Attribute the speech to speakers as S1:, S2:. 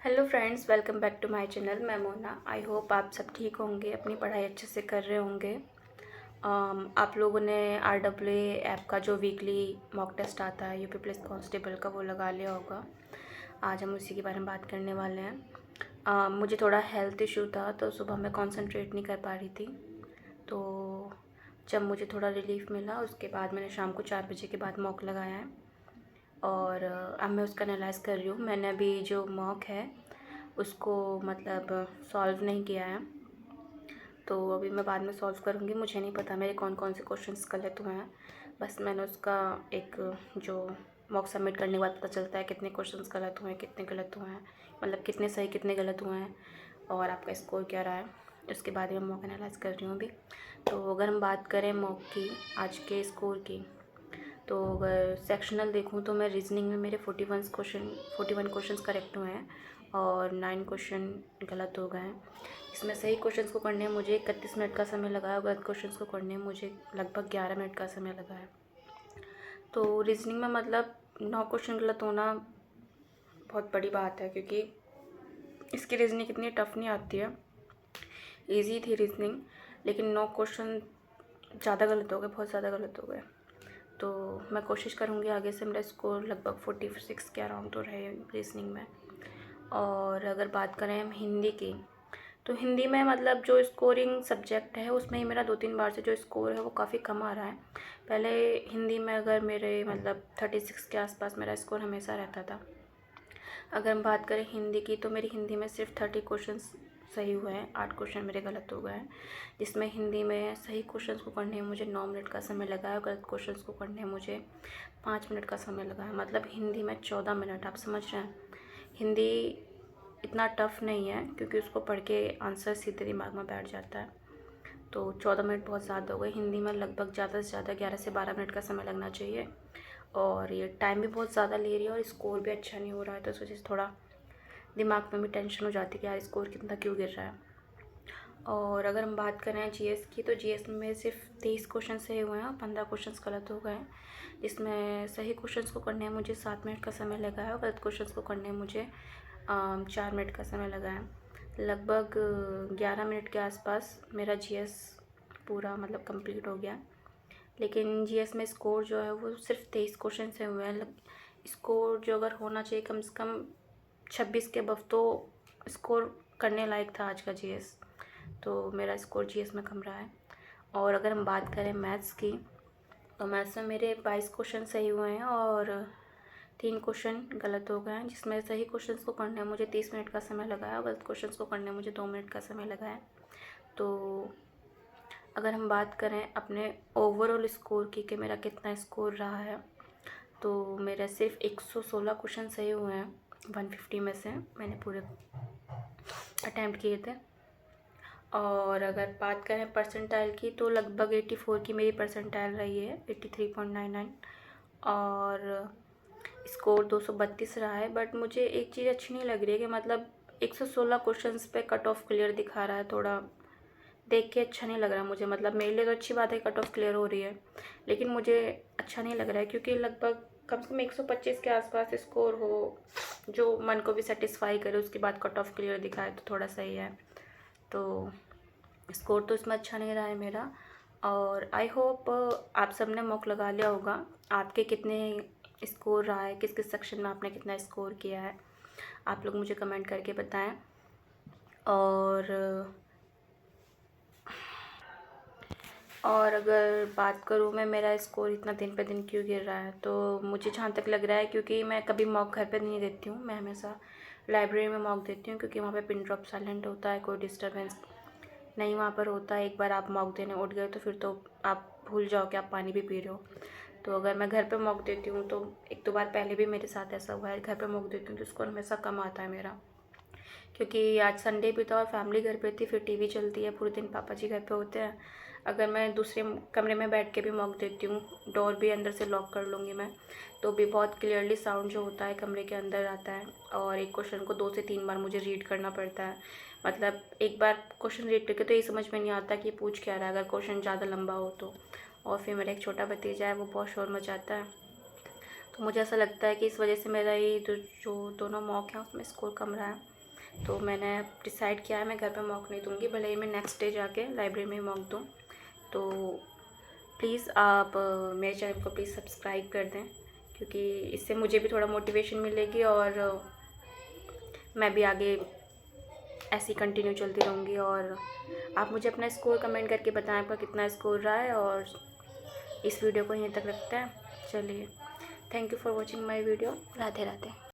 S1: Hello friends, welcome back to my channel. मैं Mona. I hope आप सब ठीक होंगे, अपनी पढ़ाई अच्छे से कर रहे होंगे। आप लोगों ने RWA ऐप का जो वीकली मॉक टेस्ट आता है यूपी पुलिस कांस्टेबल का, वो लगा लिया होगा। आज हम उसी के बारे में बात करने वाले हैं। मुझे थोड़ा हेल्थ इशू था तो सुबह मैं कंसंट्रेट नहीं कर पा रही थी। तो जब मुझे थोड़ा रिलीफ मिला उसके बाद मैंने शाम को 4 बजे के बाद मॉक लगाया है और अब मैं उसका एनालाइज़ कर रही हूँ। मैंने अभी जो मॉक है उसको मतलब सॉल्व नहीं किया है, तो अभी मैं बाद में सॉल्व करूँगी। मुझे नहीं पता मेरे कौन कौन से क्वेश्चंस गलत हुए हैं। बस मैंने उसका एक जो मॉक सबमिट करने के बाद पता चलता है कितने क्वेश्चंस गलत हुए हैं, कितने गलत हुए हैं, मतलब कितने सही कितने गलत हुए हैं और आपका स्कोर क्या रहा है। उसके बाद मैं मॉक एनालाइज़ कर रही हूँ अभी। तो अगर हम बात करें मॉक की आज के स्कोर की, तो अगर सेक्शनल देखूँ तो मैं रीजनिंग में मेरे 41 क्वेश्चंस करेक्ट हुए हैं और 9 क्वेश्चन गलत हो गए हैं। इसमें सही क्वेश्चंस को करने में मुझे 31 मिनट का समय लगा है, गलत क्वेश्चंस को करने में मुझे लगभग 11 मिनट का समय लगा है। तो रीजनिंग में मतलब 9 क्वेश्चन गलत होना बहुत बड़ी बात है, क्योंकि इसकी रीजनिंग इतनी टफ नहीं आती है, ईजी थी रीजनिंग, लेकिन 9 क्वेश्चन ज़्यादा गलत हो गए, बहुत ज़्यादा गलत हो गए। तो मैं कोशिश करूँगी आगे से मेरा स्कोर लगभग 46 के अराउंड तो रहे रीजनिंग में। और अगर बात करें हम हिंदी की, तो हिंदी में मतलब जो स्कोरिंग सब्जेक्ट है उसमें ही मेरा 2-3 बार से जो स्कोर है वो काफ़ी कम आ रहा है। पहले हिंदी में अगर मेरे मतलब 36 के आसपास मेरा स्कोर हमेशा रहता था। अगर हम बात करें हिंदी की, तो मेरी हिंदी में सिर्फ 30 क्वेश्चंस सही हुए हैं, 8 क्वेश्चन मेरे गलत हो गए हैं। जिसमें हिंदी में सही क्वेश्चंस को करने में मुझे 9 मिनट का समय लगा है और गलत क्वेश्चंस को करने में मुझे 5 मिनट का समय लगा है। मतलब हिंदी में 14 मिनट। आप समझ रहे हैं, हिंदी इतना टफ नहीं है, क्योंकि उसको पढ़ के आंसर सीधे दिमाग में बैठ जाता है। तो 14 मिनट बहुत ज़्यादा हो गए। हिंदी में लगभग ज़्यादा से ज़्यादा 11 से 12 मिनट का समय लगना चाहिए, और ये टाइम भी बहुत ज़्यादा ले रही है और स्कोर भी अच्छा नहीं हो रहा है। तो इस वजह से थोड़ा दिमाग में भी टेंशन हो जाती है कि यार स्कोर कितना क्यों गिर रहा है। और अगर हम बात करें जीएस की, तो जीएस में सिर्फ 23 क्वेश्चन सही हुए हैं और 15 क्वेश्चन गलत हो गए हैं। जिसमें सही क्वेश्चन को करने में मुझे 7 मिनट का समय लगा है और गलत क्वेश्चन को करने में मुझे 4 मिनट का समय लगा है। लगभग 11 मिनट के आसपास मेरा जीएस पूरा मतलब कंप्लीट हो गया। लेकिन जीएस में स्कोर जो है वो सिर्फ 23 क्वेश्चन से हुए हैं। स्कोर जो अगर होना चाहिए कम से कम 26 के अबव, तो स्कोर करने लायक था आज का जीएस। तो मेरा स्कोर जीएस में कम रहा है। और अगर हम बात करें मैथ्स की, तो मैथ्स में मेरे 22 क्वेश्चन सही हुए हैं और 3 क्वेश्चन गलत हो गए हैं। जिसमें सही क्वेश्चन को करने में मुझे 30 मिनट का समय लगा है और गलत क्वेश्चन को करने में मुझे 2 मिनट का समय लगा है। तो अगर हम बात करें अपने ओवरऑल स्कोर की कि मेरा कितना स्कोर रहा है, तो मेरा सिर्फ 116 क्वेश्चन सही हुए हैं 150 में से। मैंने पूरे अटैम्प्ट किए थे। और अगर बात करें परसेंटाइल की, तो लगभग 84 की मेरी परसेंटाइल रही है, 83.99। और स्कोर 232 रहा है। बट मुझे एक चीज़ अच्छी नहीं लग रही है कि मतलब 116 क्वेश्चंस पे कट ऑफ क्लियर दिखा रहा है। थोड़ा देख के अच्छा नहीं लग रहा मुझे। मतलब मेरे लिए तो अच्छी बात है कट ऑफ क्लियर हो रही है, लेकिन मुझे अच्छा नहीं लग रहा है, क्योंकि लगभग कम से कम 125 के आसपास स्कोर हो जो मन को भी सेटिस्फाई करे, उसके बाद कट ऑफ क्लियर दिखाए तो थोड़ा सही है। तो स्कोर तो इसमें अच्छा नहीं रहा है मेरा। और आई होप आप सब ने मॉक लगा लिया होगा। आपके कितने स्कोर रहा है, किस किस सेक्शन में आपने कितना स्कोर किया है, आप लोग मुझे कमेंट करके बताएं। और अगर बात करूँ मैं, मेरा स्कोर इतना दिन पे दिन क्यों गिर रहा है, तो मुझे जहाँ तक लग रहा है क्योंकि मैं कभी मॉक घर पे नहीं देती हूँ। मैं हमेशा लाइब्रेरी में मॉक देती हूँ, क्योंकि वहाँ पे पिन ड्रॉप साइलेंट होता है, कोई डिस्टर्बेंस नहीं वहाँ पर होता है। एक बार आप मॉक देने उठ गए तो फिर तो आप भूल जाओ कि आप पानी भी पी रहे हो। तो अगर मैं घर पे मॉक देती हूँ, तो 1-2 बार पहले भी मेरे साथ ऐसा हुआ है, घर पे मॉक देती हूँ तो स्कोर हमेशा कम आता है मेरा। क्योंकि आज संडे भी था और फैमिली घर पे थी, फिर टीवी चलती है पूरे दिन, पापा जी घर पे होते हैं। अगर मैं दूसरे कमरे में बैठ के भी मॉक देती हूँ, डोर भी अंदर से लॉक कर लूँगी मैं, तो भी बहुत क्लियरली साउंड जो होता है कमरे के अंदर आता है। और एक क्वेश्चन को 2 से 3 बार मुझे रीड करना पड़ता है। मतलब एक बार क्वेश्चन रीड करके तो ये समझ में नहीं आता कि पूछ क्या रहा है, अगर क्वेश्चन ज़्यादा लंबा हो तो। और फिर मेरा एक छोटा भतीजा है, वो बहुत शोर मचाता है, तो मुझे ऐसा लगता है कि इस वजह से मेरा ये जो दोनों मॉक हैं उसमें स्कोर कम रहा है। तो मैंने डिसाइड किया है मैं घर पे मॉक नहीं दूँगी, भले ही मैं नेक्स्ट डे जाके लाइब्रेरी में मॉक दूँ। तो प्लीज़ आप मेरे चैनल को प्लीज़ सब्सक्राइब कर दें, क्योंकि इससे मुझे भी थोड़ा मोटिवेशन मिलेगी और मैं भी आगे ऐसे ही कंटिन्यू चलती रहूँगी। और आप मुझे अपना स्कोर कमेंट करके बताएं आपका कितना स्कोर रहा है। और इस वीडियो को यहीं तक रखते हैं। चलिए, thank you for watching my video. Radhe Radhe.